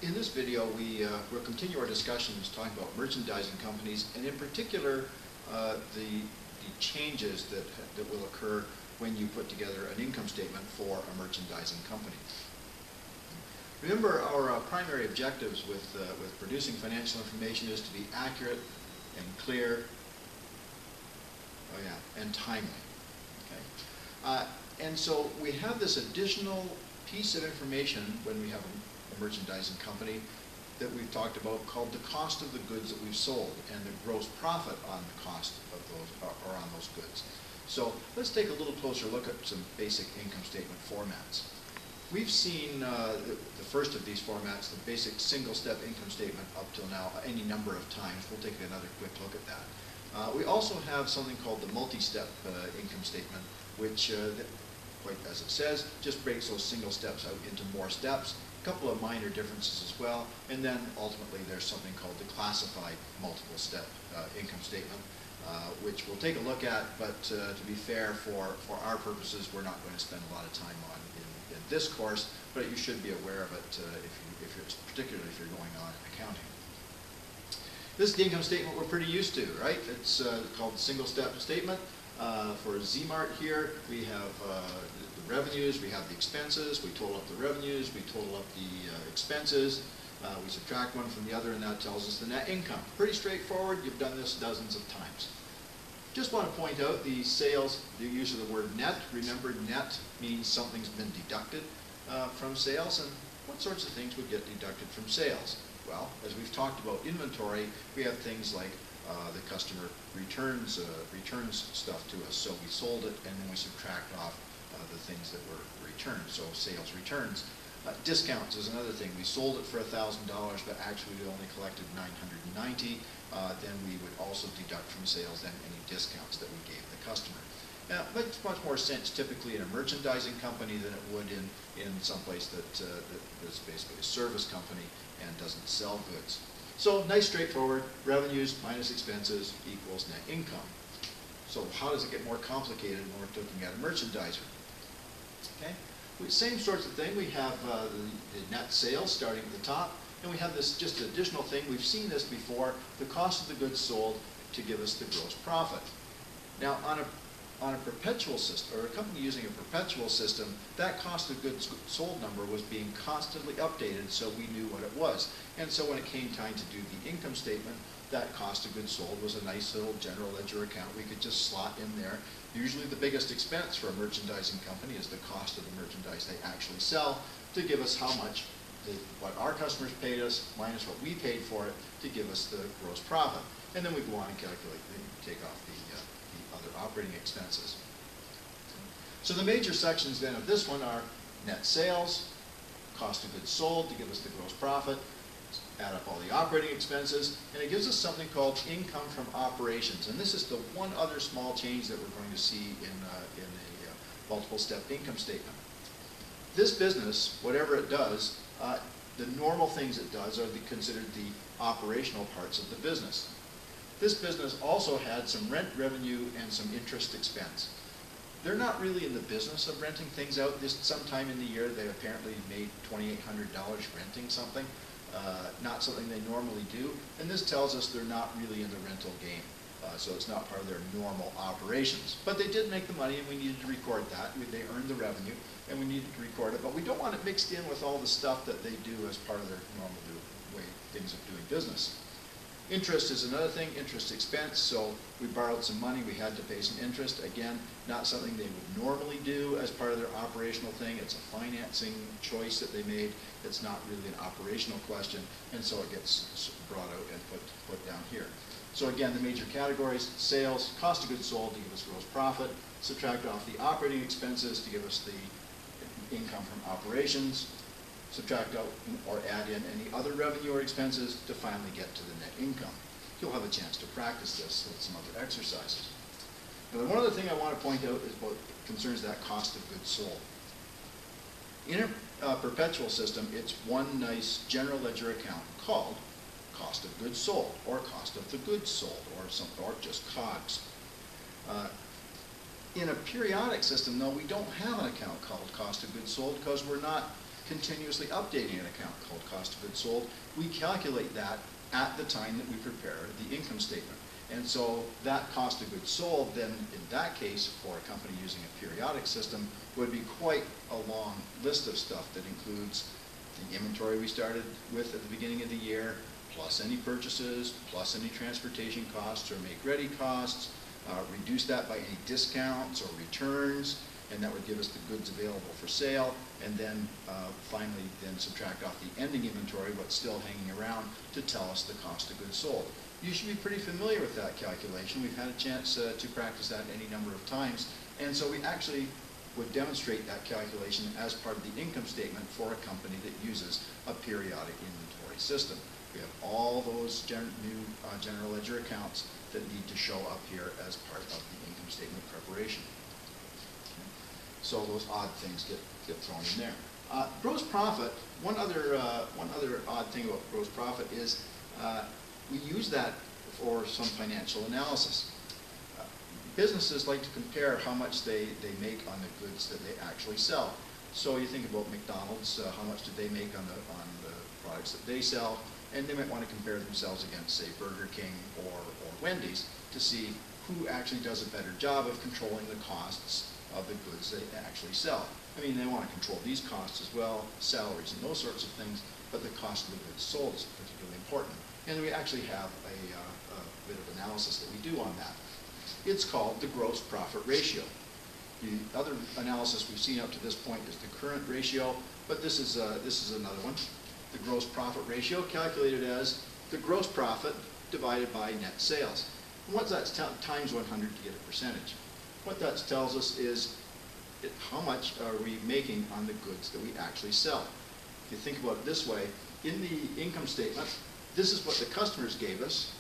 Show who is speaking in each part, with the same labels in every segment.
Speaker 1: In this video, we'll continue our discussions talking about merchandising companies, and in particular, the changes that will occur when you put together an income statement for a merchandising company. Remember, our primary objectives with producing financial information is to be accurate and clear, and timely. Okay? And so we have this additional piece of information when we have a merchandising company that we've talked about called the cost of the goods that we've sold and the gross profit on the cost of those or on those goods. So let's take a little closer look at some basic income statement formats. We've seen the first of these formats, the basic single-step income statement, up till now any number of times. We'll take another quick look at that. We also have something called the multi-step income statement, which, quite as it says, just breaks those single steps out into more steps. A couple of minor differences as well, and then ultimately there's something called the classified multiple step income statement, which we'll take a look at, but to be fair, for our purposes, we're not going to spend a lot of time on in this course, but you should be aware of it particularly if you're going on in accounting. This is the income statement we're pretty used to, right? It's called the single step statement. For Z-Mart here, we have the revenues, we have the expenses, we total up the revenues, we total up the expenses, we subtract one from the other, and that tells us the net income. Pretty straightforward. You've done this dozens of times. Just want to point out the sales, the use of the word net. Remember, net means something's been deducted from sales, and what sorts of things would get deducted from sales? Well, as we've talked about inventory, we have things like the customer returns stuff to us, so we sold it and then we subtract off the things that were returned, so sales returns. Discounts is another thing. We sold it for $1,000, but actually we only collected $990. Then we would also deduct from sales then any discounts that we gave the customer. Now, it makes much more sense typically in a merchandising company than it would in some place that's basically a service company and doesn't sell goods. So nice, straightforward, revenues minus expenses equals net income. So how does it get more complicated when we're looking at a merchandiser? Okay, same sorts of thing. We have the net sales starting at the top, and we have this just additional thing. We've seen this before, the cost of the goods sold to give us the gross profit. Now on a perpetual system, or a company using a perpetual system, that cost of goods sold number was being constantly updated so we knew what it was. And so when it came time to do the income statement, that cost of goods sold was a nice little general ledger account we could just slot in there. Usually the biggest expense for a merchandising company is the cost of the merchandise they actually sell, to give us how much, what our customers paid us minus what we paid for it, to give us the gross profit. And then we go on and calculate, then take off the other operating expenses. So the major sections then of this one are net sales, cost of goods sold to give us the gross profit, add up all the operating expenses, and it gives us something called income from operations. And this is the one other small change that we're going to see in a multiple step income statement. This business, whatever it does, the normal things it does are considered the operational parts of the business. This business also had some rent revenue and some interest expense. They're not really in the business of renting things out. This sometime in the year they apparently made $2,800 renting something, not something they normally do. And this tells us they're not really in the rental game. So it's not part of their normal operations. But they did make the money, and we needed to record that. They earned the revenue, and we needed to record it. But we don't want it mixed in with all the stuff that they do as part of their normal things of doing business. Interest is another thing, interest expense. So we borrowed some money, we had to pay some interest. Again, not something they would normally do as part of their operational thing. It's a financing choice that they made. It's not really an operational question, and so it gets brought out and put down here. So again, the major categories: sales, cost of goods sold to give us gross profit, subtract off the operating expenses to give us the income from operations, subtract out or add in any other revenue or expenses to finally get to the net income. You'll have a chance to practice this with some other exercises. Now, one other thing I want to point out is what concerns that cost of goods sold. In a perpetual system, it's one nice general ledger account called cost of goods sold, or cost of the goods sold, or just COGS. In a periodic system, though, we don't have an account called cost of goods sold because we're not continuously updating an account called cost of goods sold. We calculate that at the time that we prepare the income statement. And so that cost of goods sold then, in that case, for a company using a periodic system, would be quite a long list of stuff that includes the inventory we started with at the beginning of the year, plus any purchases, plus any transportation costs or make-ready costs, reduce that by any discounts or returns, and that would give us the goods available for sale, and then finally then subtract off the ending inventory, what's still hanging around, to tell us the cost of goods sold. You should be pretty familiar with that calculation. We've had a chance to practice that any number of times, and so we actually would demonstrate that calculation as part of the income statement for a company that uses a periodic inventory system. We have all those new general ledger accounts that need to show up here as part of the income statement preparation. So those odd things get thrown in there. Gross profit, one other odd thing about gross profit is we use that for some financial analysis. Businesses like to compare how much they make on the goods that they actually sell. So you think about McDonald's, how much did they make on the products that they sell, and they might want to compare themselves against, say, Burger King or Wendy's to see who actually does a better job of controlling the costs of the goods they actually sell. I mean, they want to control these costs as well, salaries and those sorts of things, but the cost of the goods sold is particularly important. And we actually have a bit of analysis that we do on that. It's called the gross profit ratio. The other analysis we've seen up to this point is the current ratio, but this is another one. The gross profit ratio, calculated as the gross profit divided by net sales. And what's that times 100 to get a percentage? What that tells us is how much are we making on the goods that we actually sell. If you think about it this way, in the income statement, this is what the customers gave us.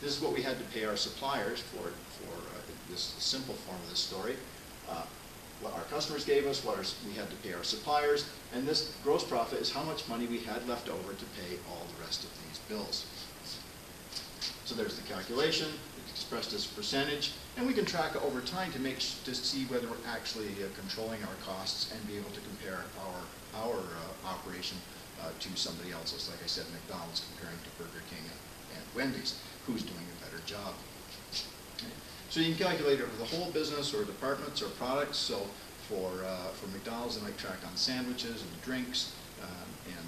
Speaker 1: This is what we had to pay our suppliers for this simple form of this story. What our customers gave us, what we had to pay our suppliers, and this gross profit is how much money we had left over to pay all the rest of these bills. So there's the calculation. It's expressed as a percentage, and we can track it over time to see whether we're actually controlling our costs and be able to compare our operation to somebody else's. Like I said, McDonald's comparing to Burger King and Wendy's, who's doing a better job. Okay. So you can calculate it for the whole business or departments or products. So for McDonald's, they might track on sandwiches and drinks and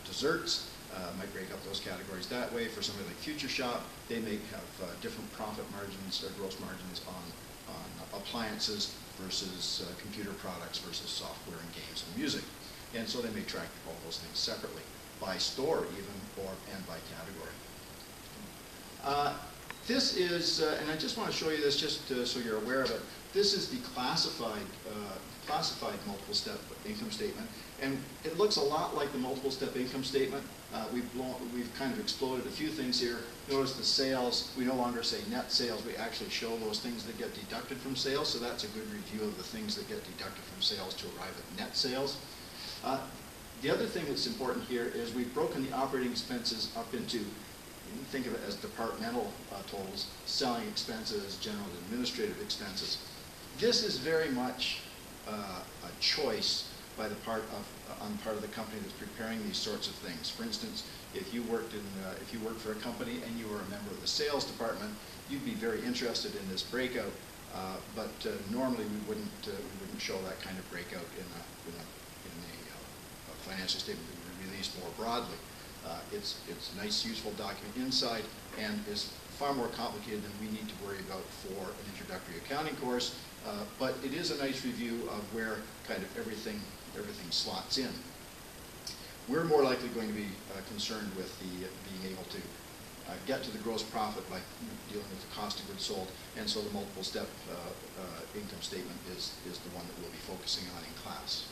Speaker 1: desserts. Might break up those categories that way. For somebody like Future Shop, they may have different profit margins or gross margins on appliances versus computer products versus software and games and music. And so they may track all those things separately, by store even, and by category. This is, and I just want to show you this just so you're aware of it. This is the classified multiple step income statement, and it looks a lot like the multiple step income statement. We've kind of exploded a few things here. Notice the sales, we no longer say net sales, we actually show those things that get deducted from sales, so that's a good review of the things that get deducted from sales to arrive at net sales. The other thing that's important here is we've broken the operating expenses up into, think of it as departmental totals, selling expenses, general and administrative expenses. This is very much a choice by the on the part of the company that's preparing these sorts of things. For instance, if you worked for a company and you were a member of the sales department, you'd be very interested in this breakout. But normally we wouldn't show that kind of breakout in a financial statement that we release more broadly. It's a nice, useful document inside, and is far more complicated than we need to worry about for an introductory accounting course. But it is a nice review of where kind of everything slots in. We're more likely going to be concerned with being able to get to the gross profit by dealing with the cost of goods sold, and so the multiple step income statement is the one that we'll be focusing on in class.